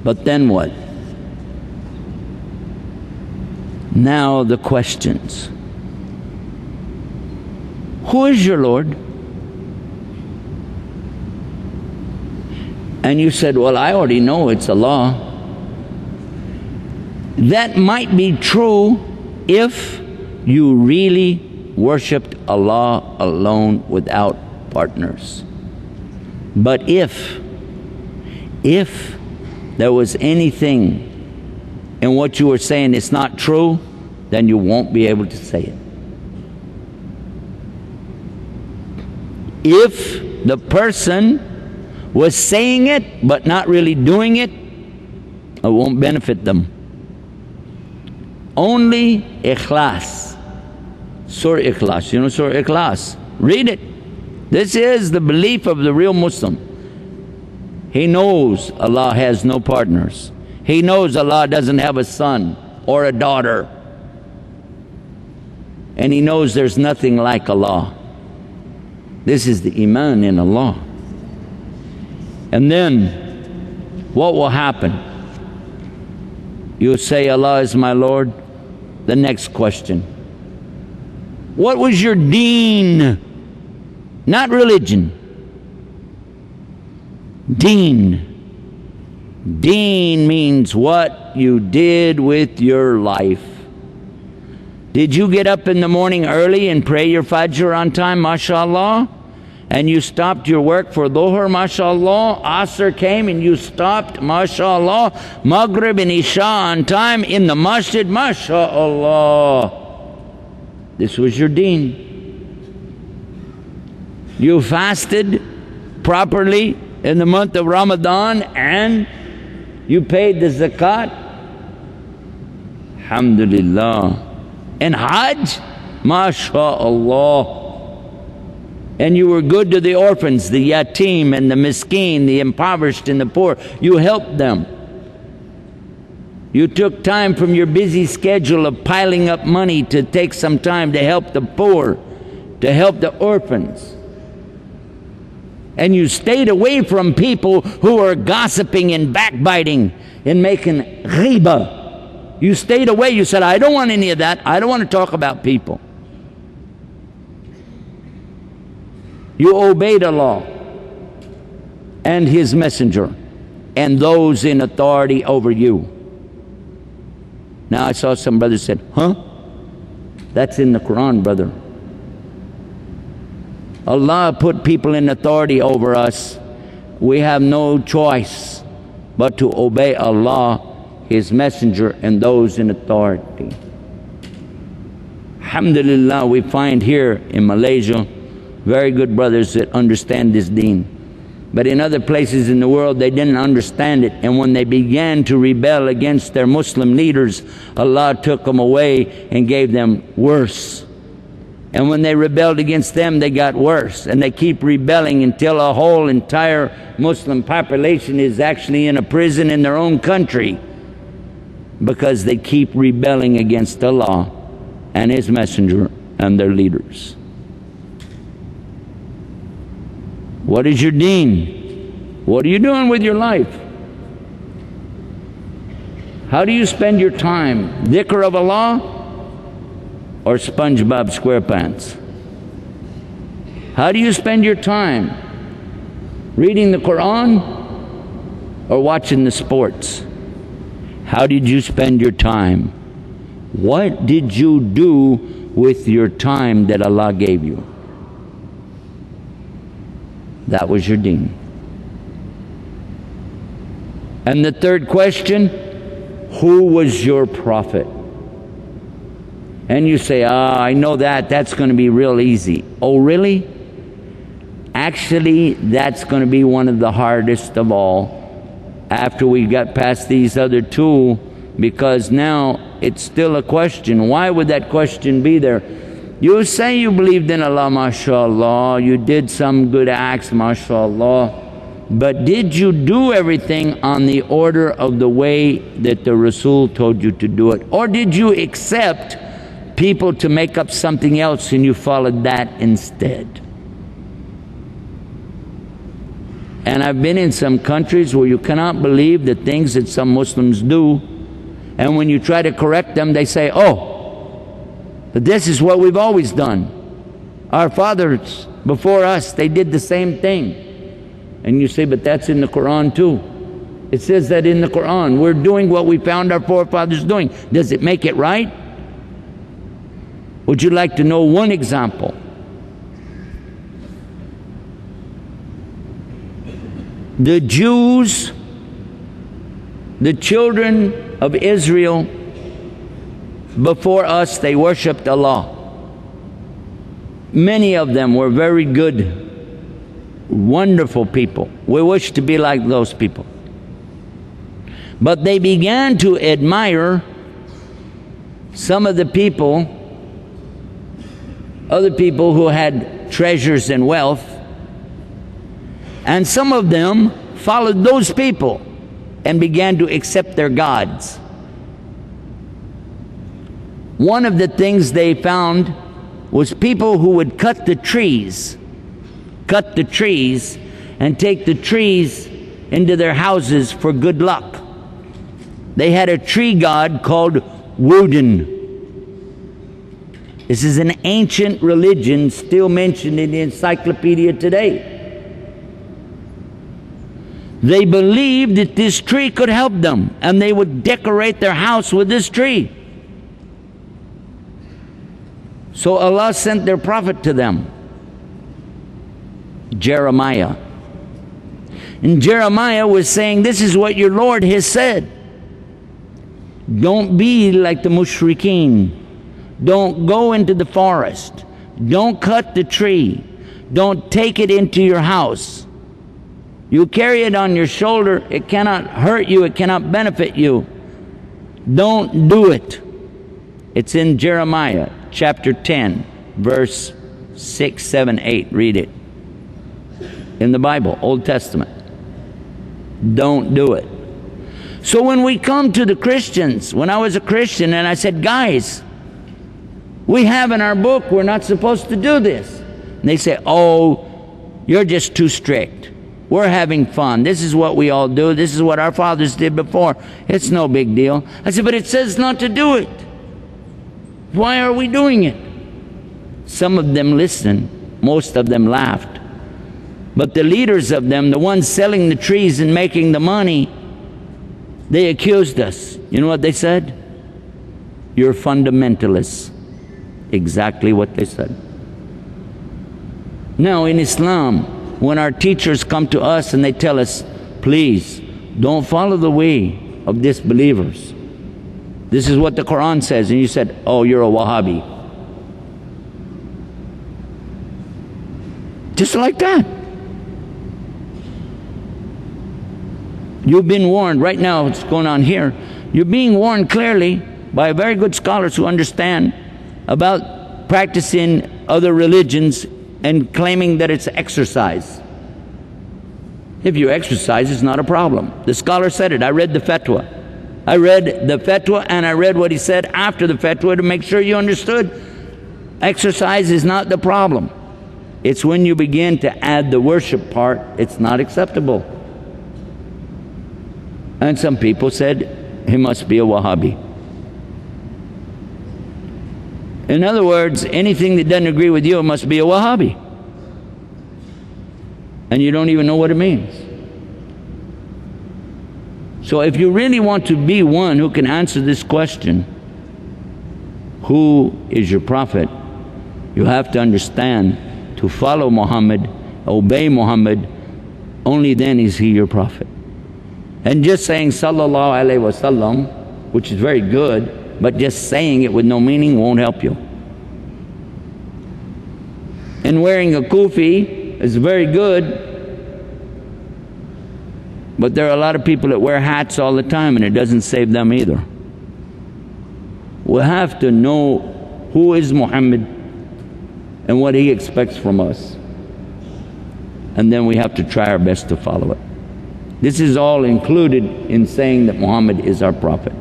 But then what? Now the questions. Who is your Lord? And you said, well, I already know it's Allah. That might be true if you really worshipped Allah alone without partners. But if there was anything in what you were saying it's not true, then you won't be able to say it. If the person was saying it but not really doing it, it won't benefit them. Only Ikhlas. Surah Ikhlas. You know Surah Ikhlas? Read it. This is the belief of the real Muslim. He knows Allah has no partners. He knows Allah doesn't have a son or a daughter. And he knows there's nothing like Allah. This is the Iman in Allah. And then, what will happen? You'll say, Allah is my Lord. The next question. What was your deen? Not religion. Deen. Deen means what you did with your life. Did you get up in the morning early and pray your Fajr on time, mashallah? And you stopped your work for Dhuhr, mashallah. Asr came and you stopped, mashallah. Maghrib and Isha on time in the masjid, mashallah. This was your deen. You fasted properly in the month of Ramadan and you paid the zakat. Alhamdulillah. And Hajj, mashallah. And you were good to the orphans, the yatim and the miskeen, the impoverished and the poor. You helped them. You took time from your busy schedule of piling up money to take some time to help the poor, to help the orphans. And you stayed away from people who are gossiping and backbiting and making ghibah. You stayed away. You said, I don't want any of that. I don't want to talk about people. You obeyed Allah and His Messenger and those in authority over you. Now I saw some brothers said, huh? That's in the Quran, brother. Allah put people in authority over us. We have no choice but to obey Allah, His Messenger, and those in authority. Alhamdulillah, we find here in Malaysia very good brothers that understand this deen. But in other places in the world, they didn't understand it. And when they began to rebel against their Muslim leaders, Allah took them away and gave them worse. And when they rebelled against them, they got worse. And they keep rebelling until a whole entire Muslim population is actually in a prison in their own country, because they keep rebelling against Allah and His Messenger and their leaders. What is your deen? What are you doing with your life? How do you spend your time? Dhikr of Allah or SpongeBob SquarePants? How do you spend your time? Reading the Quran or watching the sports? How did you spend your time? What did you do with your time that Allah gave you? That was your deen. And the third question, who was your prophet? And you say, I know that's going to be real easy. Oh, really? Actually, that's going to be one of the hardest of all after we got past these other two, because now it's still a question. Why would that question be there? You say you believed in Allah, mashallah, you did some good acts, mashallah, but did you do everything on the order of the way that the Rasul told you to do it? Or did you accept people to make up something else and you followed that instead? And I've been in some countries where you cannot believe the things that some Muslims do. And when you try to correct them, they say, oh, but this is what we've always done. Our fathers before us, they did the same thing. And you say, but that's in the Quran too. It says that in the Quran. We're doing what we found our forefathers doing. Does it make it right? Would you like to know one example? The Jews, the children of Israel, before us, they worshipped Allah. Many of them were very good, wonderful people. We wish to be like those people. But they began to admire some of the people, other people who had treasures and wealth, and some of them followed those people and began to accept their gods. One of the things they found was people who would cut the trees and take the trees into their houses for good luck. They had a tree god called Woden. This is an ancient religion still mentioned in the encyclopedia today. They believed that this tree could help them, and they would decorate their house with this tree. So Allah sent their prophet to them, Jeremiah. And Jeremiah was saying, this is what your Lord has said. Don't be like the mushrikeen. Don't go into the forest. Don't cut the tree. Don't take it into your house. You carry it on your shoulder. It cannot hurt you. It cannot benefit you. Don't do it. It's in Jeremiah chapter 10, verse 6, 7, 8. Read it. In the Bible, Old Testament. Don't do it. So when we come to the Christians, when I was a Christian and I said, guys, we have in our book, we're not supposed to do this. And they say, oh, you're just too strict. We're having fun. This is what we all do. This is what our fathers did before. It's no big deal. I said, but it says not to do it. Why are we doing it? Some of them listened. Most of them laughed. But the leaders of them, the ones selling the trees and making the money, they accused us. You know what they said? You're fundamentalists. Exactly what they said. Now in Islam, when our teachers come to us and they tell us, please, don't follow the way of disbelievers. This is what the Quran says. And you said, oh, you're a Wahhabi. Just like that. You've been warned. Right now, what's going on here, you're being warned clearly by very good scholars who understand about practicing other religions and claiming that it's exercise. If you exercise, it's not a problem. The scholar said it. I read the fatwa. I read the fatwa and I read what he said after the fatwa to make sure you understood. Exercise is not the problem. It's when you begin to add the worship part, it's not acceptable. And some people said, he must be a Wahhabi. In other words, anything that doesn't agree with you must be a Wahhabi. And you don't even know what it means. So if you really want to be one who can answer this question, who is your prophet? You have to understand, to follow Muhammad, obey Muhammad, only then is he your prophet. And just saying sallallahu alaihi wasallam, which is very good, but just saying it with no meaning won't help you. And wearing a kufi is very good, but there are a lot of people that wear hats all the time and it doesn't save them either. We have to know who is Muhammad and what he expects from us. And then we have to try our best to follow it. This is all included in saying that Muhammad is our prophet.